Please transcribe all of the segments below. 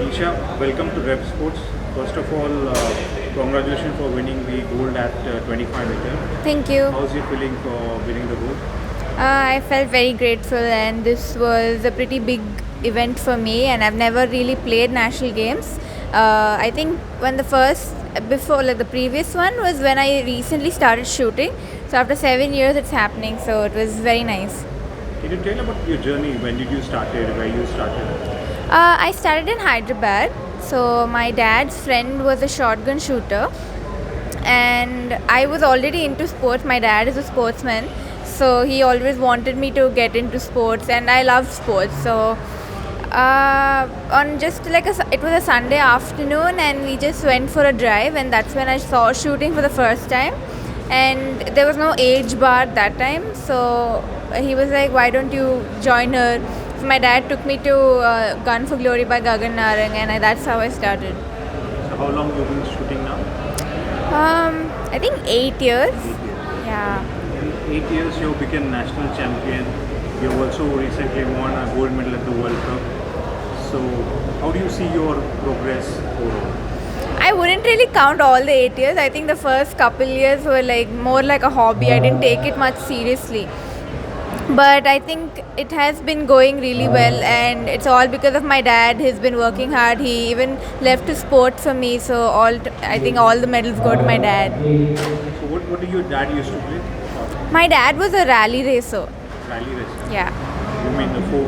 Esha, welcome to Revsportz. First of all, congratulations for winning the gold at 25 meter. Thank you. How's you feeling for winning the gold? I felt very grateful, and this was a pretty big event for me. And I've never really played national games. I think when the previous one was when I recently started shooting. So after 7 years, it's happening. So it was very nice. Can you tell about your journey? When did you started? Where you started? I started in Hyderabad. So my dad's friend was a shotgun shooter, and I was already into sports. My dad is a sportsman, so he always wanted me to get into sports, and I loved sports. So on just like it was a Sunday afternoon, and we just went for a drive, and that's when I saw shooting for the first time. And there was no age bar that time, so he was like, "Why don't you join her?" So my dad took me to Gun for Glory by Gagan Narang, and that's how I started. So how long you been shooting now? I think 8 years. 8 years. Yeah. In 8 years, you became national champion. You also recently won a gold medal at the World Cup. So how do you see your progress overall? I wouldn't really count all the 8 years. I think the first couple years were like more like a hobby. I didn't take it much seriously. But I think it has been going really well, and it's all because of my dad. He's been working hard. He even left his sport for me. So I think all the medals go to my dad. So what did your dad used to play? My dad was a rally racer. Rally racing. Yeah. You mean the four?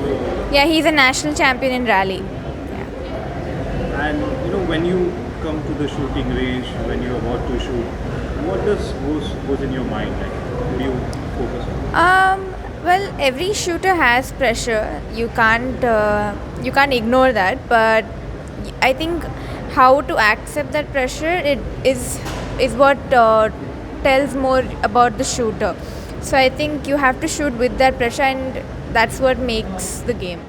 Yeah, he's a national champion in rally. And when you come to the shooting range, when you're about to shoot, what goes in your mind? Like, what do you focus on? Well, every shooter has pressure. You can't ignore that. But I think how to accept that pressure is what tells more about the shooter. So I think you have to shoot with that pressure, and that's what makes the game.